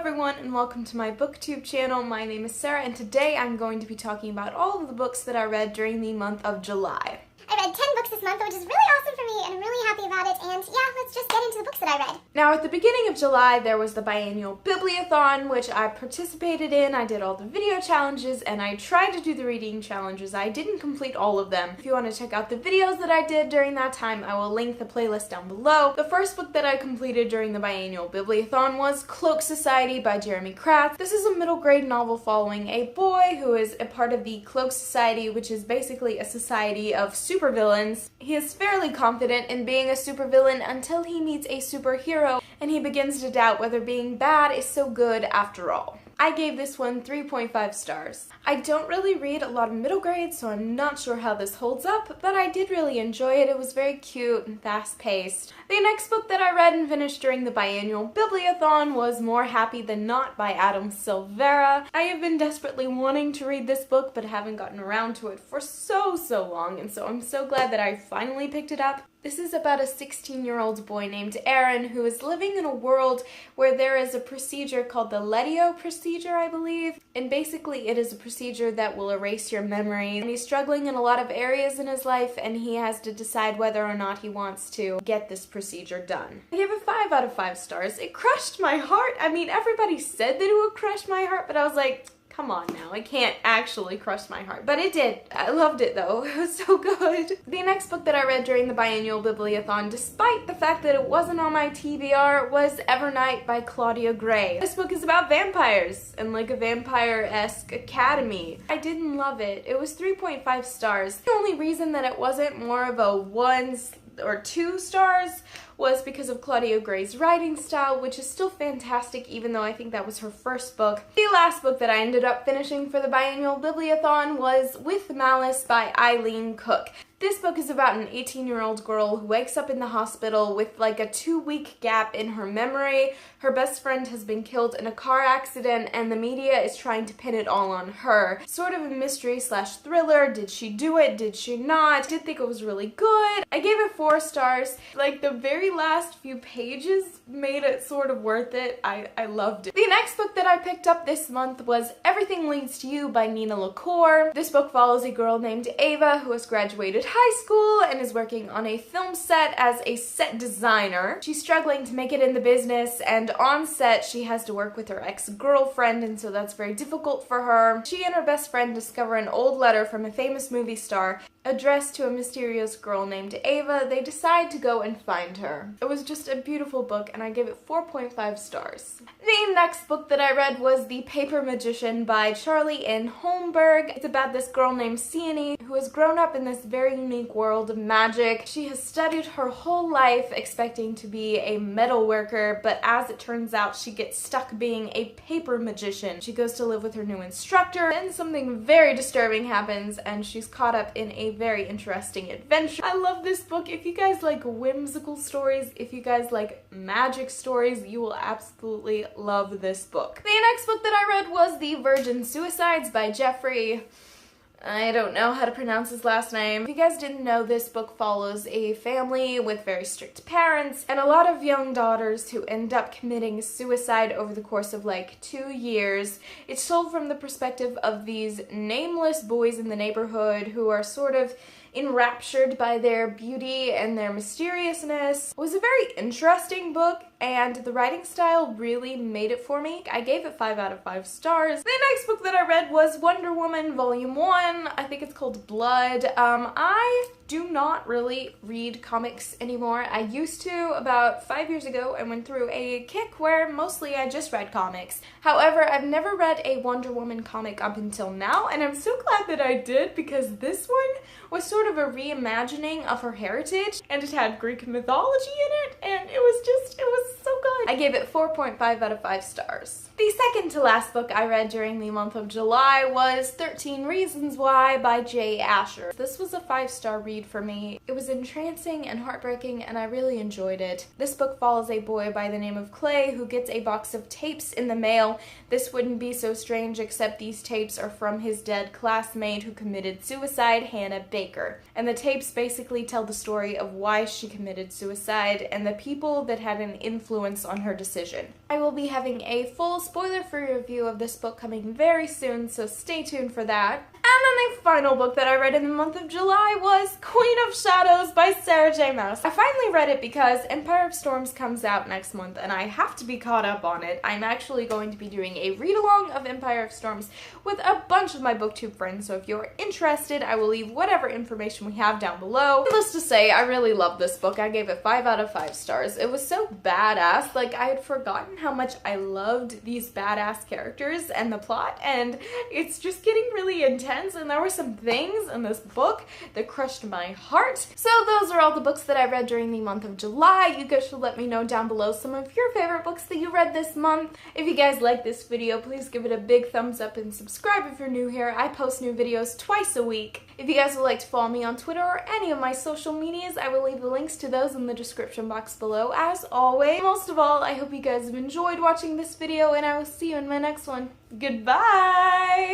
everyone and welcome to my booktube channel. My name is Sarah and today I'm going to be talking about all of the books that I read during the month of July. I read 10 books this month, which is really awesome for me, and I'm really happy about it, and yeah, let's just get into the books that I read. Now, at the beginning of July, there was the biannual Bibliothon, which I participated in. I did all the video challenges, and I tried to do the reading challenges. I didn't complete all of them. If you want to check out the videos that I did during that time, I will link the playlist down below. The first book that I completed during the biannual Bibliothon was Cloak Society by Jeremy Kratz. This is a middle grade novel following a boy who is a part of the Cloak Society, which is basically a society of supervillains. He is fairly confident in being a supervillain until he meets a superhero and he begins to doubt whether being bad is so good after all. I gave this one 3.5 stars. I don't really read a lot of middle grades, so I'm not sure how this holds up, but I did really enjoy it. It was very cute and fast-paced. The next book that I read and finished during the biannual Bibliothon was More Happy Than Not by Adam Silvera. I have been desperately wanting to read this book, but haven't gotten around to it for so long, and so I'm so glad that I finally picked it up. This is about a 16-year-old boy named Aaron who is living in a world where there is a procedure called the Letio procedure, I believe. And basically it is a procedure that will erase your memory. And he's struggling in a lot of areas in his life and he has to decide whether or not he wants to get this procedure done. I gave it 5 out of 5 stars. It crushed my heart. I mean, everybody said that it would crush my heart, but I was like, come on now, it can't actually crush my heart. But it did. I loved it though. It was so good. The next book that I read during the biannual Bibliothon, despite the fact that it wasn't on my TBR, was Evernight by Claudia Gray. This book is about vampires and like a vampire-esque academy. I didn't love it. It was 3.5 stars. The only reason that it wasn't more of a 1 or 2 stars was because of Claudia Gray's writing style, which is still fantastic even though I think that was her first book. The last book that I ended up finishing for the biannual Bibliothon was With Malice by Eileen Cook. This book is about an 18-year-old girl who wakes up in the hospital with like a 2-week gap in her memory. Her best friend has been killed in a car accident and the media is trying to pin it all on her. Sort of a mystery slash thriller. Did she do it? Did she not? I did think it was really good. I gave it 4 stars. Like the very last few pages made it sort of worth it. I loved it. The next book that I picked up this month was Everything Leads to You by Nina LaCour. This book follows a girl named Ava who has graduated high school and is working on a film set as a set designer. She's struggling to make it in the business, and on set she has to work with her ex-girlfriend, and so that's very difficult for her. She and her best friend discover an old letter from a famous movie star addressed to a mysterious girl named Ava. They decide to go and find her. It was just a beautiful book and I gave it 4.5 stars. The next book that I read was The Paper Magician by Charlie N. Holmberg. It's about this girl named Sienna who has grown up in this very unique world of magic. She has studied her whole life expecting to be a metal worker, but as it turns out she gets stuck being a paper magician. She goes to live with her new instructor, then something very disturbing happens and she's caught up in a very interesting adventure. I love this book. If you guys like whimsical stories, if you guys like magic stories, you will absolutely love this book. The next book that I read was The Virgin Suicides by Jeffrey. I don't know how to pronounce his last name. If you guys didn't know, this book follows a family with very strict parents and a lot of young daughters who end up committing suicide over the course of like 2 years. It's told from the perspective of these nameless boys in the neighborhood who are sort of enraptured by their beauty and their mysteriousness. It was a very interesting book and the writing style really made it for me. I gave it 5 out of 5 stars. The next book that I read was Wonder Woman Volume 1. I think it's called Blood. I do not really read comics anymore. I used to about 5 years ago. I went through a kick where mostly I just read comics. However, I've never read a Wonder Woman comic up until now, and I'm so glad that I did because this one was sort of a reimagining of her heritage and it had Greek mythology in it and it was so good. I gave it 4.5 out of 5 stars. The second to last book I read during the month of July was 13 Reasons Why by Jay Asher. This was a 5-star read for me. It was entrancing and heartbreaking and I really enjoyed it. This book follows a boy by the name of Clay who gets a box of tapes in the mail. This wouldn't be so strange except these tapes are from his dead classmate who committed suicide, Hannah Baker. her. And the tapes basically tell the story of why she committed suicide and the people that had an influence on her decision. I will be having a full spoiler-free review of this book coming very soon, so stay tuned for that. And then the final book that I read in the month of July was Queen of Shadows by Sarah J. Maas. I finally read it because Empire of Storms comes out next month and I have to be caught up on it. I'm actually going to be doing a read-along of Empire of Storms with a bunch of my booktube friends, so if you're interested, I will leave whatever information we have down below. Needless to say, I really love this book. I gave it 5 out of 5 stars. It was so badass. Like, I had forgotten how much I loved these badass characters and the plot, and it's just getting really intense, and there were some things in this book that crushed my heart. So those are all the books that I read during the month of July. You guys should let me know down below some of your favorite books that you read this month. If you guys like this video, please give it a big thumbs up and subscribe if you're new here. I post new videos twice a week. If you guys would like to follow me on Twitter or any of my social medias, I will leave the links to those in the description box below as always. Most of all, I hope you guys have enjoyed watching this video and I will see you in my next one. Goodbye!